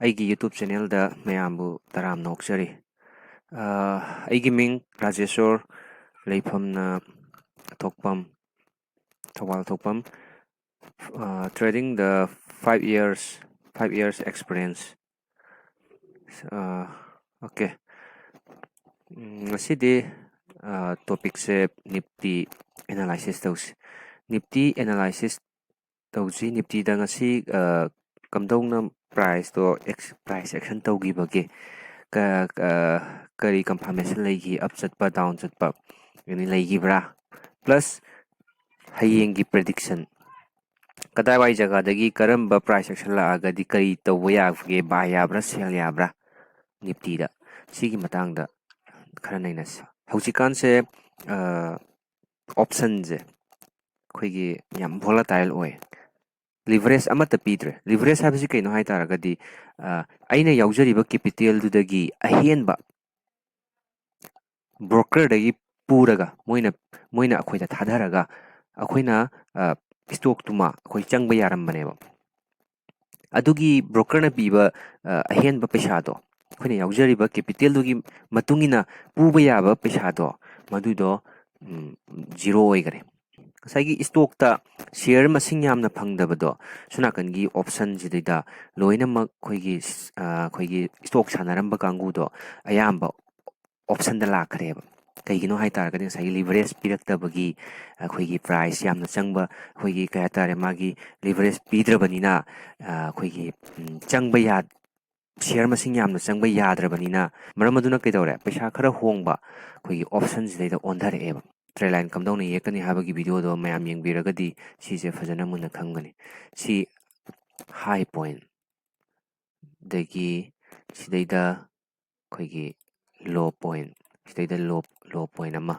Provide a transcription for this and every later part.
ꯑꯩꯒꯤ YouTube ꯆꯦꯅꯦꯜꯗ ꯃꯌꯥꯝꯕꯨ ꯇꯔꯥꯝꯅ ꯑꯣꯛꯆꯔꯤ. ꯑꯩꯒꯤ ꯃꯤꯡ Rajeshor, ꯂꯩꯐꯝꯅ ꯊꯣꯛꯄꯝ, Thoubal ꯊꯣꯛꯄꯝ. ꯇ꯭ꯔꯦꯗꯤꯡꯗ 5 years experience. Okay. Ngasidi topicse Nifty analysis tausi. Nifty analysis tausi Nifty da ngasi kamdongna price to price action taugi kari confirmation lagi up chatpa down chatpa yani lagi bra plus hayengi prediction kadai wai jaga dagi karamba price action la agadi kari tawba yagge buy yabra sell yabra Nifty da sigi matangda khara nainas haujikanse options khoigi yam volatile oy leverage amata pidre leverage habisi kaino hai taragadi aina yaujariba capital dudagi ahenba broker dagi puraga moina akhoida thadaraga akhoina stock tuma akhoi changba yarambaneba adugi broker na piba ahenba paisa do akhoi yaujariba capital dugi matungina puba yaba paisa do madudo zero oigare saigi stock ta share masing yamna phangdabado sunakangi option jidida loinamak khoigi stock sanaramba kangudo ayamba option da lakhareba kaigino hai taragadi sai leverage piraktabagi khoigi price yamna changba khoigi kaya tare magi leverage pidrabanina khoigi changba ya share masing yamna changba yadrabanina maramaduna kaidore paisa khara hongba khoigi option jidida ondhareeba Trendline kamdong ni yekani habagi video do mayam yengbiragadi sise fajana muna khangani si high point dagi sidaida khoigi low point sidaida low point ama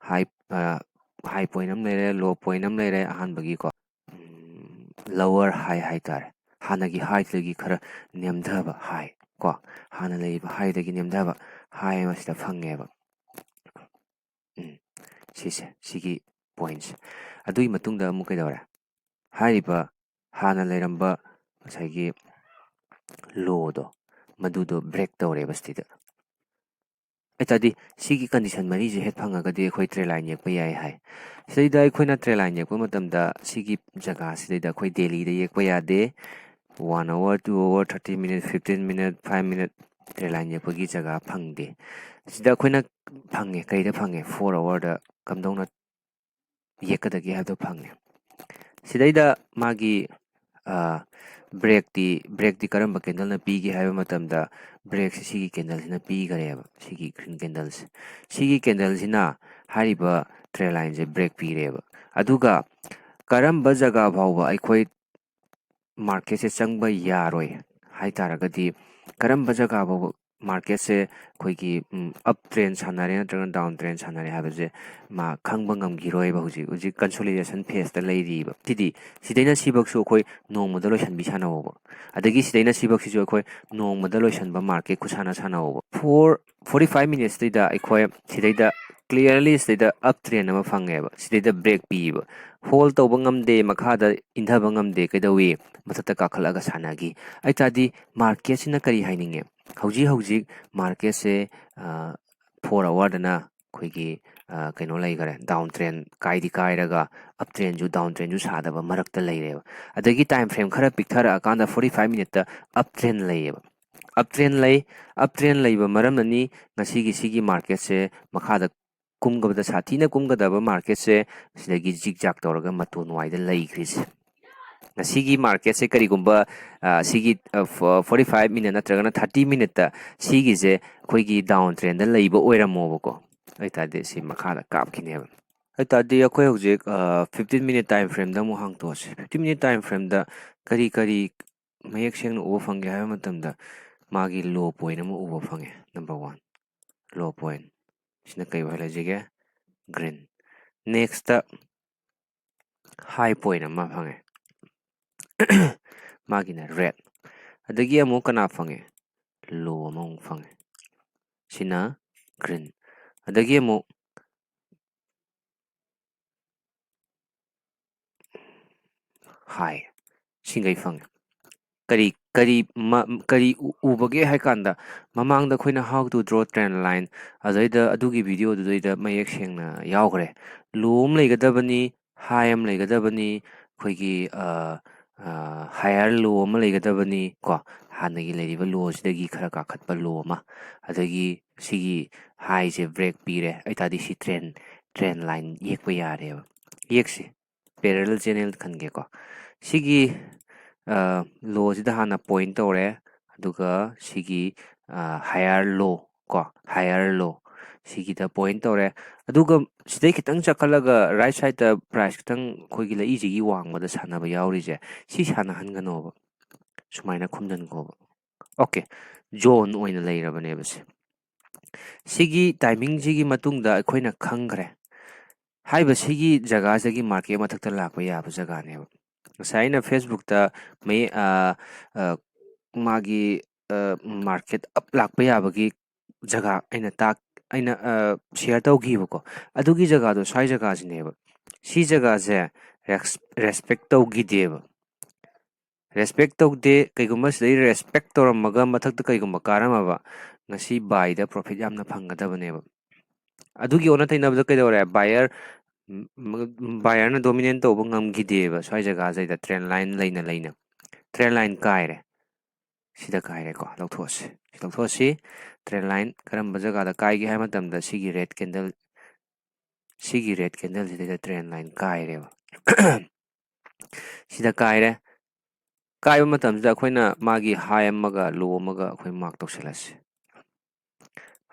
high point am lere low point am lere ahan bagi ko lower high tare hanagi high dagi khara nemdhaba high ko hana leiba high dagi nemdhaba high masida phangeba sigi points adui matungda amu kaidawre hariba hana leiramba saigi low do madudo break tawre bastida etadi sigi condition mari je het phangagadi khoi trendline yekpa yai hai sida khoina trendline yekpa matamda sigi jaga sida khoi daily da yekpa yade 1 hour 2 hour 30 minutes 15 minutes 5 minutes trendline yekpagi jaga phangde sida khoina phange kaida phange 4 hour da kamdongna yekadagi hado phange sidaida magi break di karamba candle na pigi haiba matamda break sigi candle sina pi gareba sigi green candles sigi candle sina hariba trend line je break pi reba aduga karamba jaga bhauba aikhoi market se changba yaroi hai taragadi karamba jaga bhauba market se khoigi up trend sanare natraga down trend sanare habaje ma khangba ngamgiroi ba huji consolidation phase ta leiriba tidi sidaina sibak su khoi nongmada loisan bi sanawo adagi sidaina sibak si jo khoi nongmada loisan ba market khusana sanawo for 45 minutes da khoi sidaida clearly sidaida up trend ama phangeba sidaida break piba hold tawba ngamde makhada indhaba ngamde kaidawi mathata kakhalaga sanagi aitadi market sina kari haininge hauji market se 4 hour dana khoigi kaino laigare down trend kaidi kairaga up trend ju down trend ju sadaba marakta laireba adagi time frame khara pikthara akanda 45 minute ta up trend laiyeba up trend laiba maram nani ngasi sigi market se makhada kumgabada sathina kumgadaba market se sidagi zigzag tawraga matun waida laigris ngasi market se karigumba sigi 45 minute natragana 30 minute ta sigi je khoigi down trend da laiba oiramobako aitade si makhada kapkineba aitade akhoi hojik 15 minute time frame da mu hangtose 15 minute time frame da kari mayek sengna uba fange haiba matamda magi low point amu uba fange number 1 low point sina kai wala jige green next high point ama fange magina red adagi amu kana fange low among fange sina green adagi amu high singai fange ꯀꯔꯤ ꯎꯕꯒꯦ ꯍꯥꯏ ꯀꯥꯟꯗ ꯃꯃꯥꯡꯗ ꯑꯩꯈꯣꯏꯅ how to draw train line ꯑꯗꯨꯗꯩꯗ ꯑꯗꯨꯒꯤ ꯚꯤꯗꯤꯑꯣꯗꯨꯗꯩꯗ ꯃꯌꯦꯛ ꯁꯦꯡꯅ ꯌꯥꯎꯈ꯭ꯔꯦ. ꯂꯣ ꯑꯃ ꯂꯩꯒꯗꯕꯅꯤ, ꯍꯥꯏ ꯑꯃ ꯂꯩꯒꯗꯕꯅꯤ, ꯑꯩꯈꯣꯏꯒꯤ ꯍꯥꯌꯔ ꯂꯣ ꯑꯃ ꯂꯩꯒꯗꯕꯅꯤ ꯀꯣ, ꯍꯥꯟꯅꯒꯤ ꯂꯩꯔꯤꯕ ꯂꯣꯁꯤꯗꯒꯤ ꯈꯔ ꯀꯥꯈꯠꯄ ꯂꯣ ꯑꯃ, ꯑꯗꯒꯤ ꯁꯤꯒꯤ ꯍꯥꯏꯁꯦ ꯕ꯭ꯔꯦꯛ ꯄꯤꯔꯦ ꯑꯣꯏꯇꯥꯔꯗꯤ ꯁꯤ ꯇ꯭ꯔꯦꯟ ꯂꯥꯏꯟ ꯌꯦꯛꯄ ꯌꯥꯔꯦꯕ. ꯌꯦꯛꯁꯤ ꯄꯦꯔꯦꯂꯦꯜ ꯆꯦꯅꯦꯜ ꯈꯟꯒꯦꯀꯣ. ꯁꯤꯒꯤ ꯂꯣꯁꯤꯗ ꯍꯥꯟꯅ ꯄꯣꯏꯟ ꯇꯧꯔꯦ, ꯑꯗꯨꯒ ꯁꯤꯒꯤ ꯍꯥꯌꯔ ꯂꯣ ꯀꯣ, ꯍꯥꯌꯔ ꯂꯣ ꯁꯤꯒꯤꯗ ꯄꯣꯏꯟ ꯇꯧꯔꯦ, ꯑꯗꯨꯒ ꯁꯤꯗꯩ ꯈꯤꯇꯪ ꯆꯠꯈꯠꯂꯒ ꯔꯥꯏꯠ ꯁꯥꯏꯗꯠꯇ ꯄ꯭ꯔꯥꯏꯁ ꯈꯤꯇꯪ ꯑꯩꯈꯣꯏꯒꯤ ꯂꯏꯁꯤꯒꯤ ꯋꯥꯡꯃꯗ ꯁꯥꯟꯅꯕ ꯌꯥꯎꯔꯤꯁꯦ, ꯁꯤ ꯁꯥꯟꯅꯍꯟꯒꯅꯣꯕ, ꯁꯨꯃꯥꯏꯅ ꯈꯨꯝꯖꯤꯟꯈꯣꯕ. ꯑꯣꯀꯦ, ꯖꯣꯟ ꯑꯣꯏꯅ ꯂꯩꯔꯕꯅꯦꯕ ꯁꯤ. ꯁꯤꯒꯤ ꯇꯥꯏꯃꯤꯡꯁꯤꯒꯤ ꯃꯇꯨꯡꯗ ꯑꯩꯈꯣꯏꯅ ꯈꯪꯈ꯭ꯔꯦ ꯍꯥꯏꯕ ꯁꯤꯒꯤ ꯖꯒꯥꯁꯤꯒꯤ ꯃꯥꯔꯀꯦꯠ ꯃꯊꯛꯇ ꯂꯥꯛꯄ ꯌꯥꯕ ꯖꯒꯥꯅꯦꯕ. ꯉꯁꯥꯏ ꯑꯩꯅ ꯐꯦꯁꯕꯨꯛꯇ ꯃꯥꯒꯤ ꯃꯥꯔꯀꯦꯠ ꯑꯞ ꯂꯥꯛꯄ ꯌꯥꯕꯒꯤ ꯖꯒꯥ ꯑꯩꯅ ꯁꯤꯌꯔ ꯇꯧꯈꯤꯕꯀꯣ. ꯑꯗꯨꯒꯤ ꯖꯒꯥꯗꯣ ꯁ꯭ꯋꯥꯏ ꯖꯒꯥꯁꯤꯅꯦꯕ. ꯁꯤ ꯖꯒꯥꯁꯦ ꯔꯦꯁꯄꯦꯛ ꯇꯧꯈꯤꯗꯦꯕ. ꯔꯦꯁꯄꯦꯛ ꯇꯧꯗꯦ. ꯀꯩꯒꯨꯝꯕ ꯁꯤꯗꯩ ꯔꯦꯁꯄꯦꯛ ꯇꯧꯔꯝꯃꯒ ꯃꯊꯛꯇ ꯀꯩꯒꯨꯝꯕ ꯀꯥꯔꯝꯃꯕ, ꯉꯁꯤ ꯕꯥꯏꯗ ꯄ꯭ꯔꯣꯐꯤꯠ ꯌꯥꯝꯅ ꯐꯪꯒꯗꯕꯅꯦꯕ. ꯑꯗꯨꯒꯤ ꯑꯣꯟꯅ ꯇꯩꯅꯕꯗ ꯀꯩꯗꯧꯔꯦ, ꯕꯥꯌꯔꯅ ꯗꯣꯃꯤꯅꯦꯟ ꯇꯧꯕ ꯉꯝꯈꯤꯗꯦꯕ ꯁ꯭ꯋꯥꯏ ꯖꯒꯥꯁꯤꯗ ꯇ꯭ꯔꯦꯟ ꯂꯥꯏꯟ ꯂꯩꯅ ꯇ꯭ꯔꯦꯟ ꯂꯥꯏꯟ ꯀꯥꯏꯔꯦ. ꯁꯤꯗ ꯀꯥꯏꯔꯦꯀꯣ, ꯂꯧꯊꯣꯛꯑꯁꯤ. ꯇ꯭ꯔꯦꯟ ꯂꯥꯏꯟ ꯀꯔꯝꯕ ꯖꯒꯥꯗ ꯀꯥꯏꯒꯦ ꯍꯥꯏꯕ ꯃꯇꯝꯗ ꯁꯤꯒꯤ ꯔꯦꯠ ꯀꯦꯟꯗꯜꯁꯤꯗꯩꯗ ꯇ꯭ꯔꯦꯟ ꯂꯥꯏꯟ ꯀꯥꯏꯔꯦꯕ. ꯁꯤꯗ ꯀꯥꯏꯕ ꯃꯇꯝꯁꯤꯗ ꯑꯩꯈꯣꯏꯅ ꯃꯥꯒꯤ ꯍꯥꯏ ꯑꯃꯒ ꯂꯣ ꯑꯃꯒ ꯑꯩꯈꯣꯏ ꯃꯥꯔꯛ ꯇꯧꯁꯤꯜꯂꯁꯤ.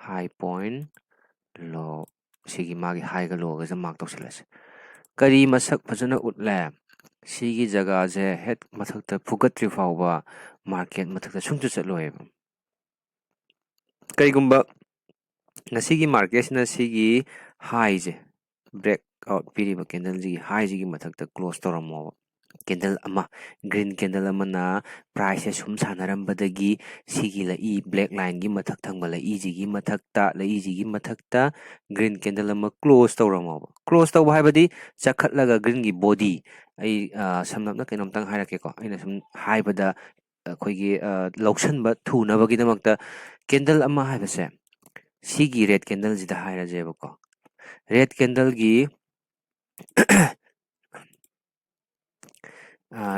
ꯍꯥꯏ ꯄꯣꯏꯟ, ꯂꯣ, ꯁꯤꯒꯤ ꯃꯥꯒꯤ ꯍꯥꯏꯒ ꯂꯣꯒꯁꯦ ꯃꯥꯔꯛ ꯇꯧꯁꯤꯜꯂꯁꯤ. ꯀꯔꯤ ꯃꯁꯛ ꯐꯖꯅ ꯎꯠꯂꯦ, ꯁꯤꯒꯤ ꯖꯒꯥꯁꯦ ꯍꯦꯛ ꯃꯊꯛꯇ ꯐꯨꯒꯠꯇ꯭ꯔꯤ ꯐꯥꯎꯕ ꯃꯥꯔꯀꯦꯠ ꯃꯊꯛꯇ ꯁꯨꯡꯆꯠ ꯆꯠꯂꯣꯏꯕ. ꯀꯩꯒꯨꯝꯕ ꯉꯁꯤꯒꯤ ꯃꯥꯔꯀꯦꯠꯁꯤꯅ ꯁꯤꯒꯤ ꯍꯥꯏꯁꯦ, ꯕ꯭ꯔꯦꯛ ꯑꯥꯎꯠ ꯄꯤꯔꯤꯕ ꯀꯦꯟꯗꯜꯁꯤꯒꯤ ꯍꯥꯏꯁꯤꯒꯤ ꯃꯊꯛꯇ ꯀ꯭ꯂꯣꯖ ꯇꯧꯔꯝꯃꯣꯕ. ꯀꯦꯟꯗꯜ ꯑꯃ, ꯒ꯭ꯔꯤꯟ ꯀꯦꯟꯗꯜ ꯑꯃꯅ ꯄ꯭ꯔꯥꯏꯁꯁꯦ ꯁꯨꯝ ꯁꯥꯟꯅꯔꯝꯕꯗꯒꯤ ꯁꯤꯒꯤ ꯂꯏ ꯕ꯭ꯂꯦꯛ ꯂꯥꯏꯟꯒꯤ ꯃꯊꯛ ꯊꯪꯕ ꯂꯏꯁꯤꯒꯤ ꯃꯊꯛꯇ ꯒ꯭ꯔꯤꯟ ꯀꯦꯟꯗꯜ ꯑꯃ ꯀ꯭ꯂꯣꯖ ꯇꯧꯔꯝꯃꯣꯕ. ꯀ꯭ꯂꯣꯖ ꯇꯧꯕ ꯍꯥꯏꯕꯗꯤ ꯆꯈꯠꯂꯒ ꯒ꯭ꯔꯤꯟꯒꯤ ꯕꯣꯗꯤ, ꯑꯩ ꯁꯝꯂꯞꯅ ꯀꯩꯅꯣꯝꯇꯪ ꯍꯥꯏꯔꯛꯀꯦꯀꯣ. ꯑꯩꯅ ꯁꯨꯝ ꯍꯥꯏꯕꯗ ꯑꯩꯈꯣꯏꯒꯤ ꯂꯧꯁꯟꯕ ꯊꯨꯅꯕꯒꯤꯗꯃꯛꯇ, ꯀꯦꯟꯗꯜ ꯑꯃ ꯍꯥꯏꯕꯁꯦ ꯁꯤꯒꯤ ꯔꯦꯠ ꯀꯦꯟꯗꯜꯁꯤꯗ ꯍꯥꯏꯔꯁꯦꯕꯀꯣ. ꯔꯦꯠ ꯀꯦꯟꯗꯜꯒꯤ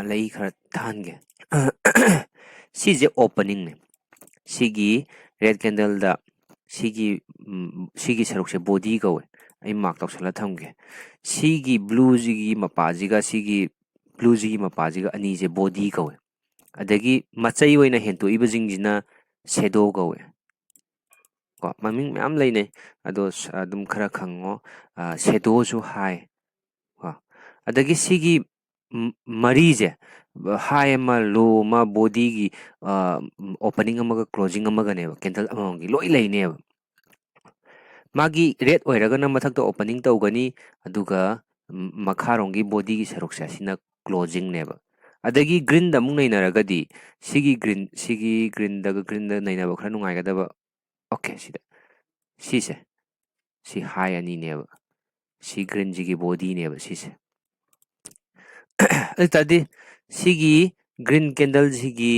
ꯂꯩ ꯈꯔ ꯊꯥꯍꯟꯒꯦ. ꯁꯤꯁꯦ ꯑꯣꯄꯅꯤꯡꯅꯦ. ꯁꯤꯒꯤ ꯔꯦꯠ ꯀꯦꯟꯗꯜꯗ ꯁꯤꯒꯤ ꯁꯔꯨꯛꯁꯦ ꯕꯣꯗꯤ ꯀꯧꯋꯦ. ꯑꯩ ꯃꯥꯔꯛ ꯇꯧꯁꯜꯂ ꯊꯝꯒꯦ. ꯁꯤꯒꯤ ꯕ꯭ꯂꯨꯁꯤꯒꯤ ꯃꯄꯥꯁꯤꯒ ꯑꯅꯤꯁꯦ ꯕꯣꯗꯤ ꯀꯧꯋꯦ. ꯑꯗꯒꯤ ꯃꯆꯩ ꯑꯣꯏꯅ ꯍꯦꯟꯇꯣꯛꯏꯕꯁꯤꯡꯁꯤꯅ ꯁꯦꯗꯣ ꯀꯧꯋꯦ ꯀꯣ. ꯃꯃꯤꯡ ꯃꯌꯥꯝ ꯂꯩꯅꯩ, ꯑꯗꯣ ꯑꯗꯨꯝ ꯈꯔ ꯈꯪꯉꯣ. ꯁꯦꯗꯣꯁꯨ ꯍꯥꯏ ꯀꯣ. ꯑꯗꯒꯤ ꯁꯤꯒꯤ ꯃꯔꯤꯁꯦ, ꯍꯥꯏ ꯑꯃ, ꯂꯣ ꯑꯃ, ꯕꯣꯗꯤꯒꯤ ꯑꯣꯄꯅꯤꯡ ꯑꯃꯒ ꯀ꯭ꯂꯣꯖꯤꯡ ꯑꯃꯒꯅꯦꯕ. ꯀꯦꯟꯗꯜ ꯑꯃꯃꯝꯒꯤ ꯂꯣꯏ ꯂꯩꯅꯦꯕ. ꯃꯥꯒꯤ ꯔꯦꯠ ꯑꯣꯏꯔꯒꯅ ꯃꯊꯛꯇ ꯑꯣꯄꯅꯤꯡ ꯇꯧꯒꯅꯤ, ꯑꯗꯨꯒ ꯃꯈꯥꯔꯣꯝꯒꯤ ꯕꯣꯗꯤꯒꯤ ꯁꯔꯨꯛꯁꯦ ꯑꯁꯤꯅ ꯀ꯭ꯂꯣꯖꯤꯡꯅꯦꯕ. ꯑꯗꯒꯤ ꯒ꯭ꯔꯤꯟꯗ ꯑꯃꯨꯛ ꯅꯩꯅꯔꯒꯗꯤ ꯁꯤꯒꯤ ꯒ꯭ꯔꯤꯟꯗ ꯅꯩꯅꯕ ꯈꯔ ꯅꯨꯡꯉꯥꯏꯒꯗꯕ. ꯑꯣꯀꯦ, ꯁꯤꯁꯦ ꯁꯤ ꯍꯥꯏ ꯑꯅꯤꯅꯦꯕ. ꯁꯤ ꯒ꯭ꯔꯤꯟꯁꯤꯒꯤ ꯕꯣꯗꯤꯅꯦꯕ ꯁꯤꯁꯦ. ꯑꯗꯨ ꯇꯥꯔꯗꯤ ꯁꯤꯒꯤ ꯒ꯭ꯔꯤꯟ ꯀꯦꯟꯗꯜꯁꯤꯒꯤ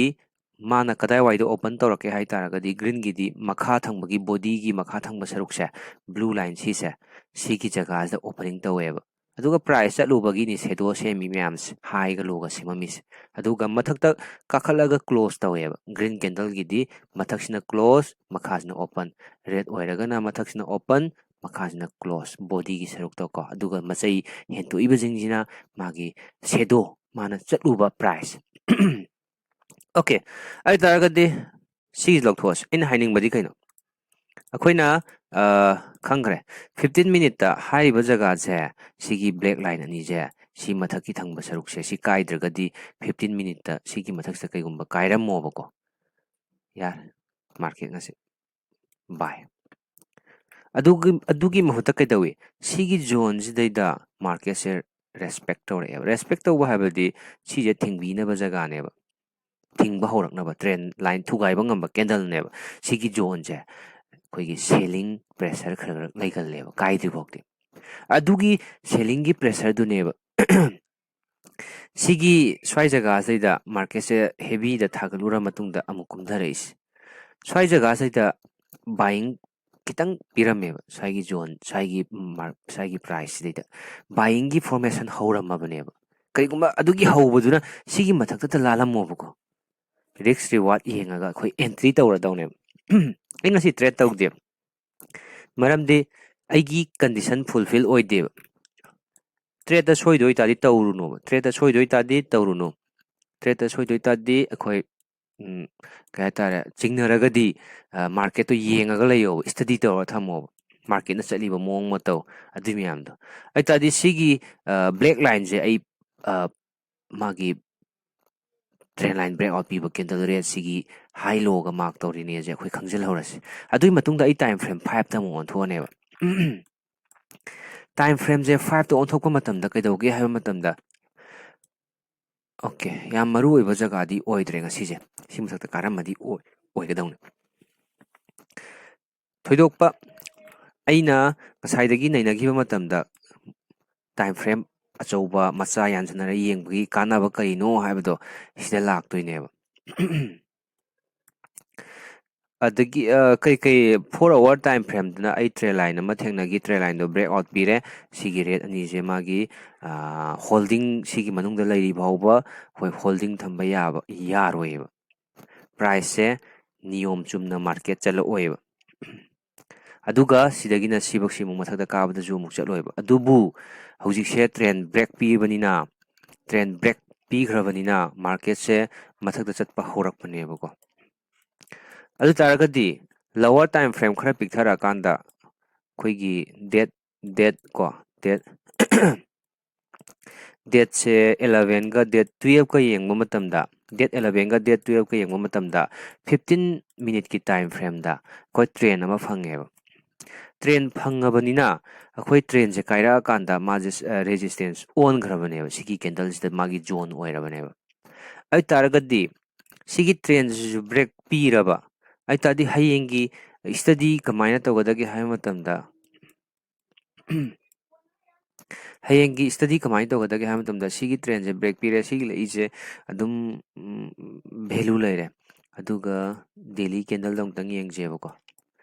ꯃꯥꯅ ꯀꯗꯥꯏꯋꯥꯏꯗ ꯑꯣꯄꯟ ꯇꯧꯔꯛꯀꯦ ꯍꯥꯏ ꯇꯥꯔꯒꯗꯤ, ꯒ꯭ꯔꯤꯟꯒꯤꯗꯤ ꯃꯈꯥ ꯊꯪꯕꯒꯤ ꯕꯣꯗꯤꯒꯤ ꯃꯈꯥ ꯊꯪꯕ ꯁꯔꯨꯛꯁꯦ, ꯕ꯭ꯂꯨ ꯂꯥꯏꯟ ꯁꯤꯁꯦ, ꯁꯤꯒꯤ ꯖꯒꯥꯁꯤꯗ ꯑꯣꯄꯅꯤꯡ ꯇꯧꯋꯦꯕ. ꯑꯗꯨꯒ ꯄ꯭ꯔꯥꯏꯁ ꯆꯠꯂꯨꯕꯒꯤꯅꯤ ꯁꯦꯗꯣ ꯁꯦꯝꯃꯤ ꯃꯌꯥꯝꯁꯦ, ꯍꯥꯏꯒ ꯂꯣꯒ ꯁꯦꯝꯃꯝꯃꯤꯁꯦ. ꯑꯗꯨꯒ ꯃꯊꯛꯇ ꯀꯥꯈꯠꯂꯒ ꯀ꯭ꯂꯣꯖ ꯇꯧꯋꯦꯕ. ꯒ꯭ꯔꯤन ꯀꯦꯟꯗꯜꯒꯤꯗꯤ ꯃꯊꯛꯁꯤꯅ ꯀ꯭ꯂꯣꯖ, ꯃꯈꯥꯁꯤꯅ ꯑꯣꯄꯟ. ꯔꯦꯠ ꯑꯣꯏꯔꯒꯅ ꯃꯊꯛꯁꯤꯅ ꯑꯣꯄꯟ, ꯃꯈꯥꯁꯤꯅ ꯀ꯭ꯂꯣꯖ, ꯕꯣꯗꯤꯒꯤ ꯁꯔꯨꯛꯇ ꯀꯣ. ꯑꯗꯨꯒ ꯃꯆꯩ ꯍꯦꯟꯇꯣꯛꯏꯕꯁꯤꯡꯁꯤꯅ ꯃꯥꯒꯤ ꯁꯦꯗꯣ, ꯃꯥꯅ ꯆꯠꯂꯨꯕ ꯄ꯭ꯔꯥꯏꯁ. ꯑꯣꯀꯦ, ꯑꯗꯨ ꯇꯥꯔꯒꯗꯤ ꯁꯤꯒꯤ ꯂꯧꯊꯣꯛꯑꯁꯤ. ꯑꯩꯅ ꯍꯥꯏꯅꯤꯡꯕꯗꯤ ꯀꯩꯅꯣ, ꯑꯩꯈꯣꯏꯅ ꯈꯪꯈ꯭ರೆ 15 ꯃꯤꯅꯤꯠꯇ ꯍꯥꯏꯔꯤꯕ ꯖꯒꯥꯁꯦ, ꯁꯤꯒꯤ ꯕ꯭ꯂꯦꯛ ꯂꯥꯏꯟ ꯑꯅꯤꯁꯦ, ꯁꯤ ꯃꯊꯛꯀꯤ ꯊꯪꯕ ꯁꯔꯨꯛꯁꯦ, ꯁꯤ ꯀꯥꯏꯗ꯭ꯔꯒꯗꯤ 15 ꯃꯤꯅꯤꯠꯇ ꯁꯤꯒꯤ ꯃꯊꯛꯁꯤꯗ ꯀꯩꯒꯨꯝꯕ ꯀꯥꯏꯔꯝꯃꯣꯕꯀꯣ, ꯌꯥꯔꯦ, ꯃꯥꯔꯀꯦꯠ ꯉꯁꯤ ꯕꯥꯏ. ꯑꯗꯨꯒꯤ ꯃꯍꯨꯠꯇ ꯀꯩꯗꯧꯏ, ꯁꯤꯒꯤ ꯖꯣꯟꯁꯤꯗꯩꯗ ꯃꯥꯔꯀꯦꯠꯁꯦ ꯔꯦꯁꯄꯦꯛ ꯇꯧꯔꯛꯑꯦꯕ. ꯔꯦꯁꯄꯦꯛ ꯇꯧꯕ ꯍꯥꯏꯕꯗꯤ ꯁꯤꯁꯦ ꯊꯤꯡꯕꯤꯅꯕ ꯖꯒꯥꯅꯦꯕ. ꯊꯤꯡꯕ ꯍꯧꯔꯛꯅꯕ, ꯇ꯭ꯔꯦꯟ ꯂꯥꯏꯟ ꯊꯨꯒꯥꯏꯕ ꯉꯝꯕ ꯀꯦꯟꯗꯜꯅꯦꯕ. ꯁꯤꯒꯤ ꯖꯣꯟꯁꯦ ꯑꯩꯈꯣꯏꯒꯤ ꯁꯦꯂꯤꯡ ꯄ꯭ꯔꯦꯁꯔ ꯈꯔ ꯂꯩꯒꯜꯂꯦꯕ, ꯀꯥꯏꯗ꯭ꯔꯤ ꯐꯥꯎꯗꯤ. ꯑꯗꯨꯒꯤ ꯁꯦꯂꯤꯡꯒꯤ ꯄ꯭ꯔꯦꯁꯔꯗꯨꯅꯦꯕ Sigi swai jaga saida market se heavy da thagalura matungda amuk kumdharais. Swai jaga saida buying kitang pirameba swagi zone swagi mark swagi price data buying gi formation hauramma baneba. Karigumba adugi haubaduna sigi mathakta lalammobuko. Risk reward yengaga khoi entry tawradawne. ꯑꯩ ꯉꯁꯤ trade ꯇꯧꯗꯦ ꯃꯔꯝꯗꯤ ꯑꯩꯒꯤ condition fulfil ꯑꯣꯏꯗꯦꯕ ꯇ꯭ꯔꯦꯗꯇ ꯁꯣꯏꯗꯣꯏ ꯇꯥꯔꯗꯤ ꯇꯧꯔꯨꯅꯣꯕ ꯇ꯭ꯔꯦꯗꯇ ꯁꯣꯏꯗꯣꯏ ꯇꯥꯔꯗꯤ ꯇꯧꯔꯨꯅꯨ ꯇ꯭ꯔꯦꯗꯇ ꯁꯣꯏꯗꯣꯏ ꯇꯥꯔꯗꯤ ꯑꯩꯈꯣꯏ ꯀꯩ ꯍꯥꯏꯇꯥꯔꯦ ꯆꯤꯡꯅꯔꯒꯗꯤ ꯃꯥꯔꯀꯦꯠꯇꯣ ꯌꯦꯡꯉꯒ ꯂꯩꯌꯣꯕ ꯏꯁꯇꯗꯤ ꯇꯧꯔꯒ ꯊꯝꯃꯣꯕ ꯃꯥꯔꯀꯦꯠꯅ ꯆꯠꯂꯤꯕ ꯃꯑꯣꯡ ꯃꯇꯧ ꯑꯗꯨꯏ ꯃꯌꯥꯝꯗꯣ ꯑꯗꯨ ꯇꯥꯔꯗꯤ ꯁꯤꯒꯤ ꯕ꯭ꯂꯦꯛ ꯂꯥꯏꯟꯁꯦ ꯑꯩ ꯃꯥꯒꯤ ꯇ꯭ꯔꯦꯟ ꯂꯥꯏꯟ ꯕ꯭ꯔꯦꯛ ꯑꯥꯎꯠ ꯄꯤꯕ ꯀꯦꯟꯗꯜ ꯔꯦꯠꯁꯤꯒꯤ ꯍꯥꯏ ꯂꯣꯒ ꯃꯥꯔꯛ ꯇꯧꯔꯤꯅꯦꯁꯦ ꯑꯩꯈꯣꯏ ꯈꯪꯖꯤꯜꯍꯧꯔꯁꯤ ꯑꯗꯨꯒꯤ ꯃꯇꯨꯡꯗ ꯑꯩ ꯇꯥꯏꯝ ꯐ꯭ꯔꯦꯝ 5ꯇ ꯑꯃꯨꯛ ꯑꯣꯟꯊꯣꯛꯑꯅꯦꯕ ꯇꯥꯏꯝ ꯐ꯭ꯔꯦꯝꯁꯦ 5ꯇ ꯑꯣꯟꯊꯣꯛꯄ ꯃꯇꯝꯗ ꯀꯩꯗꯧꯒꯦ ꯍꯥꯏꯕ ꯃꯇꯝꯗ ꯑꯣꯀꯦ ꯌꯥꯝ ꯃꯔꯨ ꯑꯣꯏꯕ ꯖꯒꯥꯗꯤ ꯑꯣꯏꯗ꯭ꯔꯦ ꯉꯁꯤꯁꯦ ꯁꯤ ꯃꯊꯛꯇ ꯀꯥꯔꯝꯃꯗꯤ ꯑꯣꯏꯒꯗꯧꯅꯤ ꯊꯣꯏꯗꯣꯛꯄ ꯑꯩꯅ ꯉꯁꯥꯏꯗꯒꯤ ꯅꯩꯅꯈꯤꯕ ꯃꯇꯝꯗ ꯇꯥꯏꯝ ꯐ꯭ꯔꯦꯝ ꯑꯆꯧꯕ ꯃꯆꯥ ꯌꯥꯟꯁꯤꯟꯅꯔ ꯌꯦꯡꯕꯒꯤ ꯀꯥꯟꯅꯕ ꯀꯔꯤꯅꯣ ꯍꯥꯏꯕꯗꯣ ꯁꯤꯗ ꯂꯥꯛꯇꯣꯏꯅꯦꯕ ꯑꯗꯒꯤ ꯀꯩ 4 hour ꯇꯥꯏꯝ ꯐ꯭ꯔꯦꯝꯗꯨꯅ ꯑꯩ ꯇ꯭ꯔꯦꯟ ꯂꯥꯏꯟ ꯑꯃ ꯊꯦꯡꯅꯈꯤ ꯇ꯭ꯔꯦꯟ ꯂꯥꯏꯟꯗꯣ ꯕ꯭ꯔꯦꯛ ꯑꯥꯎꯠ ꯄꯤꯔꯦ ꯁꯤꯒꯤ ꯔꯦꯠ ꯑꯅꯤꯁꯦ ꯃꯥꯒꯤ ꯍꯣꯜꯗꯤꯡ ꯁꯤꯒꯤ ꯃꯅꯨꯡꯗ ꯂꯩꯔꯤ ꯐꯥꯎꯕ ꯍꯣꯏ ꯍꯣꯜꯗꯤꯡ ꯊꯝꯕ ꯌꯥꯔꯣꯏꯕ ꯄ꯭ꯔꯥꯏꯁꯁꯦ ꯅꯤꯌꯣꯝ ꯆꯨꯝꯅ ꯃꯥꯔꯀꯦꯠ ꯆꯠꯂꯛꯑꯣꯏꯕ ꯑꯗꯨꯒ ꯁꯤꯗꯒꯤꯅ ꯁꯤꯐꯧꯁꯤꯃꯨꯛ ꯃꯊꯛꯇ ꯀꯥꯕꯗꯁꯨ ꯑꯃꯨꯛ ꯆꯠꯂꯣꯏꯕ ꯑꯗꯨꯕꯨ ꯍꯧꯖꯤꯛꯁꯦ ꯇ꯭ꯔꯦꯟ ꯕ꯭ꯔꯦꯛ ꯄꯤꯕꯅꯤꯅ ꯇ꯭ꯔꯦꯟ ꯕ꯭ꯔꯦꯛ ꯄꯤꯈ꯭ꯔꯕꯅꯤꯅ ꯃꯥꯔꯀꯦꯠꯁꯦ ꯃꯊꯛꯇ ꯆꯠꯄ ꯍꯧꯔꯛꯄꯅꯦꯕꯀꯣ ꯑꯗꯨ ꯇꯥꯔꯒꯗꯤ ꯂꯋꯔ ꯇꯥꯏꯝ ꯐ꯭ꯔꯦꯝ ꯈꯔ ꯄꯤꯛꯊꯔꯀꯥꯟꯗ ꯑꯩꯈꯣꯏꯒꯤ ꯗꯦꯠ ꯗꯦꯠꯁꯦ 11ꯒ ꯗꯦꯠ 12ꯀ ꯌꯦꯡꯕ ꯃꯇꯝꯗ ꯗꯦꯠ 11ꯒ ꯗꯦꯠ 12ꯀ ꯌꯦꯡꯕ ꯃꯇꯝꯗ 15 ꯃꯤꯅꯤꯠꯀꯤ ꯇꯥꯏꯝ ꯐ꯭ꯔꯦꯝꯗ ꯑꯩꯈꯣꯏ ꯇ꯭ꯔꯦꯟ ꯑꯃ ꯐꯪꯉꯦꯕ ꯇ꯭ꯔꯦꯟ ꯐꯪꯉꯕꯅꯤꯅ ꯑꯩꯈꯣꯏ ꯇ꯭ꯔꯦꯟꯁꯦ ꯀꯥꯏꯔꯛꯑꯀꯥꯟꯗ ꯃꯥꯁꯦ ꯔꯦꯖꯤꯁꯇꯦꯟꯁ ꯑꯣꯟꯈ꯭ꯔꯕꯅꯦꯕ ꯁꯤꯒꯤ ꯀꯦꯟꯗꯜꯁꯤꯗ ꯃꯥꯒꯤ ꯖꯣꯟ ꯑꯣꯏꯔꯕꯅꯦꯕ ꯑꯗꯨ ꯇꯥꯔꯒꯗꯤ ꯁꯤꯒꯤ ꯇ꯭ꯔꯦꯟꯁꯤꯁꯨ ꯕ꯭ꯔꯦꯛ ꯄꯤꯔꯕ ꯑꯗꯨ ꯇꯥꯔꯗꯤ ꯍꯌꯦꯡꯒꯤ ꯏꯁꯇꯗꯤ ꯀꯃꯥꯏꯅ ꯇꯧꯒꯗꯒꯦ ꯍꯥꯏꯕ ꯃꯇꯝꯗ ꯍꯌꯦꯡꯒꯤ ꯏꯁꯇꯗꯤ ꯀꯃꯥꯏꯅ ꯇꯧꯒꯗꯒꯦ ꯍꯥꯏꯕ ꯃꯇꯝꯗ ꯁꯤꯒꯤ ꯇ꯭ꯔꯦꯟꯁꯦ ꯕ꯭ꯔꯦꯛ ꯄꯤꯔꯦ ꯁꯤꯒꯤ ꯂꯩꯏꯁꯦ ꯑꯗꯨꯝ ꯚꯦꯂꯨ ꯂꯩꯔꯦ ꯑꯗꯨꯒ ꯗꯦꯂꯤ ꯀꯦꯟꯗꯜꯗ ꯑꯃꯨꯛꯇꯪ ꯌꯦꯡꯖꯦꯕꯀꯣ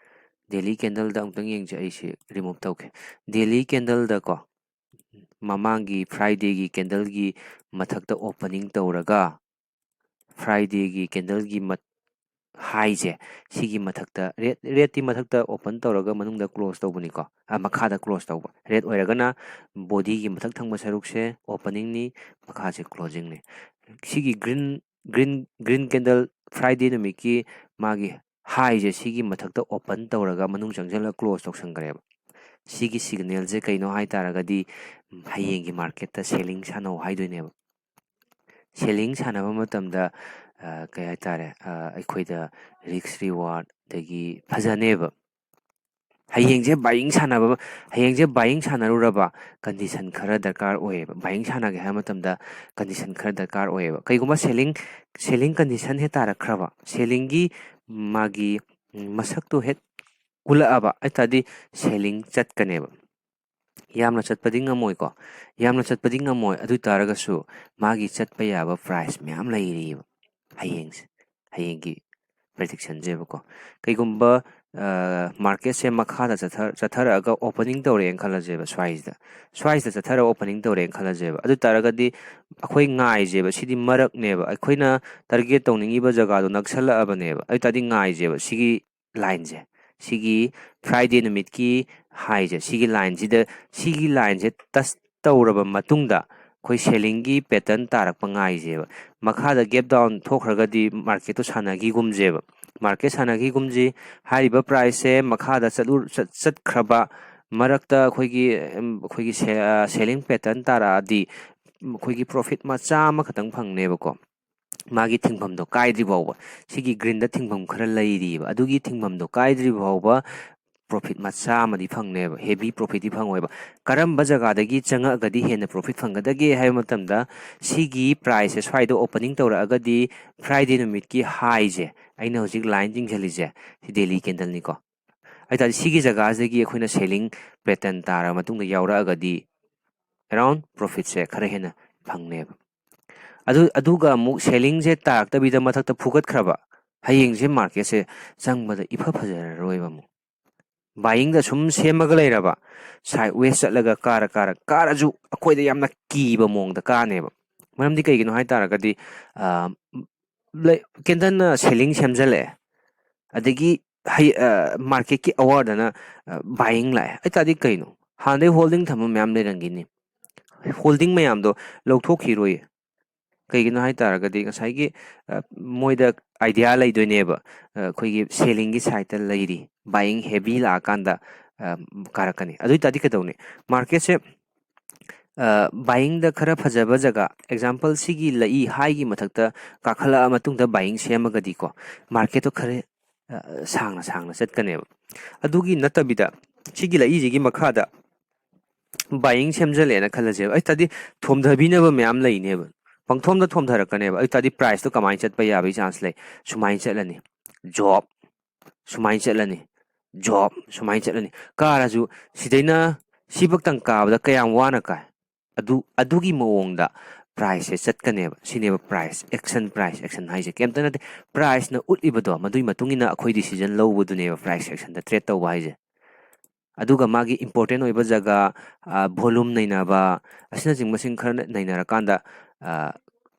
ꯗꯦꯂꯤ ꯀꯦꯟꯗꯜꯗ ꯑꯃꯨꯛꯇꯪ ꯌꯦꯡꯖꯦ ꯑꯩꯁꯤ ꯔꯤꯃꯨꯚ ꯇꯧꯒꯦ ꯗꯦꯂꯤ ꯀꯦꯟꯗꯜꯗꯀꯣ ꯃꯃꯥꯡꯒꯤ ꯐ꯭ꯔꯥꯏꯗꯦꯒꯤ ꯀꯦꯟꯗꯜꯒꯤ ꯃꯊꯛꯇ ꯑꯣꯄꯅꯤꯡ ꯇꯧꯔꯒ ꯐ꯭ꯔꯥꯏꯗꯦꯒꯤ ꯀꯦꯟꯗꯜꯒꯤ ꯍꯥꯏꯁꯦ ꯁꯤꯒꯤ ꯃꯊꯛꯇ ꯔꯦꯠꯇꯤ ꯃꯊꯛꯇ ꯑꯣꯄꯟ ꯇꯧꯔꯒ ꯃꯅꯨꯡꯗ ꯀ꯭ꯂꯣꯖ ꯇꯧꯕꯅꯤꯀꯣ ꯃꯈꯥꯗ ꯀ꯭ꯂꯣꯖ ꯇꯧꯕ ꯔꯦꯠ ꯑꯣꯏꯔꯒꯅ ꯕꯣꯗꯤꯒꯤ ꯃꯊꯛ ꯊꯪꯕ ꯁꯔꯨꯛꯁꯦ ꯑꯣꯄꯅꯤꯡꯅꯤ ꯃꯈꯥꯁꯦ ꯀ꯭ꯂꯣꯖꯤꯡꯅꯤ ꯁꯤꯒꯤ ꯒ꯭ꯔꯤꯟ ꯀꯦꯟꯗꯜ ꯐ꯭ꯔꯥꯏꯗꯦ ꯅꯨꯃꯤꯠꯀꯤ ꯃꯥꯒꯤ ꯍꯥꯏꯁꯦ ꯁꯤꯒꯤ ꯃꯊꯛꯇ ꯑꯣꯄꯟ ꯇꯧꯔꯒ ꯃꯅꯨꯡ ꯆꯪꯁꯤꯜꯂꯒ ꯀ꯭ꯂꯣꯖ ꯇꯧꯁꯟꯈ꯭ꯔꯦꯕ ꯁꯤꯒꯤ ꯁꯤꯒꯅꯦꯜꯁꯦ ꯀꯩꯅꯣ ꯍꯥꯏ ꯇꯥꯔꯒꯗꯤ ꯍꯌꯦꯡꯒꯤ मार्केट सेलिंग सानौ हाइदोइनेब सेलिंग सानबा मतमदा कई हाइतारे अखोइदा रिस्क रिवार्ड दगी फजनेब हयेंजे बाइंग सानबा हयेंजे बाइंग सानरुरबा कंडीशन खरा दरकार ओएब बाइंग सानगे हा मतमदा कंडीशन खरा दरकार ओएब कईगुमा सेलिंग कंडीशन हे तारखरबा सेलिंग की मागी मसक तो हे उलाबा अतादी सेलिंग चटकनेब यामना चटपदि ngमोइको यामना चटपदि ngमोइ अदु तारगसु मागी चटपा याबा प्राइस म्याम लैरिब हयेंगी प्रेडिक्शन जेबको कईगुम्बा मार्केट से मखादा चथरगा ओपनिंग तौरे खलजेब स्वाइसदा चथर ओपनिंग तौरे खलजेब अदु तारगदि अखोइ ngaइजेब सिदि मरकनेब अखोइना टारगेट तौनिंगिबा जगादो नक्सलअबनेब अदु तादि ngaइजेब सिगी लाइन जे सिगी फ्राइडे निमिट की हाई जे सिगी लाइन से टच तौरबा मतुंगदा कोई सेलिंग की पैटर्न तारक ngaइजेब मखादा गैप डाउन थोखरगदि मार्केट तो सानगी गुमजेब मार्केट सानगी गुमजी हारिबा प्राइस से मखादा चटखरबा मरकता खोगी सेलिंग पैटर्न तारादि खोगी प्रॉफिट मचा अमा खतंग फंगनेबको मागी थिंगफमदो काइद्रि बाउबा सिगी ग्रीन दा थिंगफम खरा लैरिबा अदुगी थिंगफमदो काइद्रि बाउबा प्रॉफिट मचा अमदि फंगनेबा हेवी प्रॉफिट दि फंगोइबा करम जगादगी चंगगदि हेन प्रॉफिट फंगदगे हाय मतमदा सिगी प्राइस स्वाइदो ओपनिंग तौरअगदि फ्राइडे निमिट की हाई जे अइना होजिक लाइन जिंगजलिजे डेली कैंडल निको अइता सिगी जगादगी अखोइना सेलिंग पैटर्न तारा मतुंग यावरागदि अराउंड प्रॉफिट से खरा हेन फंगनेबा ꯑꯗꯨꯒ ꯑꯃꯨꯛ ꯁꯦꯂꯤꯡꯁꯦ ꯇꯥꯔꯛꯇꯕꯤꯗ ꯃꯊꯛꯇ ꯐꯨꯒꯠꯈ꯭ꯔꯕ ꯍꯌꯦꯡꯁꯦ ꯃꯥꯔꯀꯦꯠꯁꯦ ꯆꯪꯕꯗ ꯐꯖꯔꯔꯣꯏꯕ ꯑꯃꯨꯛ ꯕꯥꯏꯌꯤꯡꯗ ꯁꯨꯝ ꯁꯦꯝꯃꯒ ꯂꯩꯔꯕ ꯁꯥꯏꯠ ꯋꯦꯁ ꯆꯠꯂꯒ ꯀꯥꯔꯁꯨ ꯑꯩꯈꯣꯏꯗ ꯌꯥꯝꯅ ꯀꯤꯕ ꯃꯑꯣꯡꯗ ꯀꯥꯅꯦꯕ ꯃꯔꯝꯗꯤ ꯀꯩꯒꯤꯅꯣ ꯍꯥꯏ ꯇꯥꯔꯒꯗꯤ ꯀꯦꯟꯗꯜꯅ ꯁꯦꯂꯤꯡ ꯁꯦꯝꯖꯜꯂꯛꯑꯦ ꯑꯗꯒꯤ ꯃꯥꯔꯀꯦꯠꯀꯤ ꯑꯋꯥꯔꯗꯅ ꯕꯥꯏꯌꯤꯡ ꯂꯥꯛꯑꯦ ꯑꯩꯇꯥꯔꯗꯤ ꯀꯩꯅꯣ ꯍꯥꯟꯅꯗꯩ ꯍꯣꯜꯗꯤꯡ ꯊꯝꯕ ꯃꯌꯥꯝ ꯂꯩꯔꯝꯈꯤꯅꯤ ꯍꯣꯜꯗꯤꯡ ꯃꯌꯥꯝꯗꯣ ꯂꯧꯊꯣꯛꯈꯤꯔꯣꯏ ꯀꯩꯒꯤꯅꯣ ꯍꯥꯏ ꯇꯥꯔꯒꯗꯤ ꯉꯁꯥꯏꯒꯤ ꯃꯣꯏꯗ ꯑꯥꯏꯗꯤꯌꯥ ꯂꯩꯗꯣꯏꯅꯦꯕ ꯑꯩꯈꯣꯏꯒꯤ ꯁꯦꯂꯤꯡꯒꯤ ꯁꯥꯏꯠꯇ ꯂꯩꯔꯤ ꯕꯥꯏꯌꯤꯡ ꯍꯦꯚꯤ ꯂꯥꯛꯑꯀꯥꯟꯗ ꯀꯥꯔꯛꯀꯅꯤ ꯑꯗꯨ ꯑꯣꯏ ꯇꯥꯔꯗꯤ ꯀꯩꯗꯧꯅꯤ ꯃꯥꯔꯀꯦꯠꯁꯦ ꯕꯥꯏꯌꯤꯡꯗ ꯈꯔ ꯐꯖꯕ ꯖꯒꯥ ꯑꯦꯛꯖꯥꯝꯄꯜ ꯁꯤꯒꯤ ꯂꯛꯏ ꯍꯥꯏꯒꯤ ꯃꯊꯛꯇ ꯀꯥꯈꯠꯂꯛꯑ ꯃꯇꯨꯡꯗ ꯕꯥꯏꯌꯤꯡ ꯁꯦꯝꯃꯒꯗꯤꯀꯣ ꯃꯥꯔꯀꯦꯠꯇꯣ ꯈꯔ ꯁꯥꯡꯅ ꯆꯠꯀꯅꯦꯕ ꯑꯗꯨꯒꯤ ꯅꯠꯇꯕꯤꯗ ꯁꯤꯒꯤ ꯂꯛꯏꯁꯤꯒꯤ ꯃꯈꯥꯗ ꯕꯥꯏꯌꯤꯡ ꯁꯦꯝꯖꯜꯂꯦꯅ ꯈꯜꯂꯁꯦꯕ ꯑꯩ ꯇꯥꯔꯗꯤ ꯊꯣꯝꯊꯕꯤꯅꯕ ꯃꯌꯥꯝ ꯂꯩꯅꯦꯕ ꯄꯪꯊꯣꯝꯗ ꯊꯣꯝꯊꯔꯛꯀꯅꯦꯕ ꯑꯗꯨ ꯇꯥꯔꯗꯤ ꯄ꯭ꯔꯥꯏꯁꯇꯣ ꯀꯃꯥꯏꯅ ꯆꯠꯄ ꯌꯥꯕꯒꯤ ꯆꯥꯟꯁ ꯂꯩ ꯁꯨꯃꯥꯏꯅ ꯆꯠꯂꯅꯤ ꯖꯣꯕ ꯁꯨꯃꯥꯏꯅ ꯆꯠꯂꯅꯤ ꯖꯣꯕ ꯁꯨꯃꯥꯏꯅ ꯆꯠꯂꯅꯤ ꯀꯥꯔꯁꯨ ꯁꯤꯗꯩꯅ ꯁꯤꯐꯛꯇꯪ ꯀꯥꯕꯗ ꯀꯌꯥꯝ ꯋꯥꯅ ꯀꯥꯏ ꯑꯗꯨꯒꯤ ꯃꯑꯣꯡꯗ ꯄ꯭ꯔꯥꯏꯁꯁꯦ ꯆꯠꯀꯅꯦꯕ ꯁꯤꯅꯦꯕ ꯄ꯭ꯔꯥꯏꯁ ꯑꯦꯛꯁꯟ ꯍꯥꯏꯁꯦ ꯀꯩꯝꯇ ꯅꯠꯇꯦ ꯄ꯭ꯔꯥꯏꯁꯅ ꯎꯠꯂꯤꯕꯗꯣ ꯃꯗꯨꯒꯤ ꯃꯇꯨꯡ ꯏꯟꯅ ꯑꯩꯈꯣꯏ ꯗꯤꯁꯤꯖꯟ ꯂꯧꯕꯗꯨꯅꯦꯕ ꯄ꯭ꯔꯥꯏꯁ ꯑꯦꯛꯁꯟꯗ ꯇ꯭ꯔꯦꯠ ꯇꯧꯕ ꯍꯥꯏꯁꯦ ꯑꯗꯨꯒ ꯃꯥꯒꯤ ꯏꯝꯄꯣꯔꯇꯦꯟ ꯑꯣꯏꯕ ꯖꯒꯥ ꯚꯣꯂꯨꯝ ꯅꯩꯅꯕ ꯑꯁꯤꯅꯆꯤꯡꯕꯁꯤꯡ ꯈꯔ ꯅꯩꯅꯔꯀꯥꯟꯗ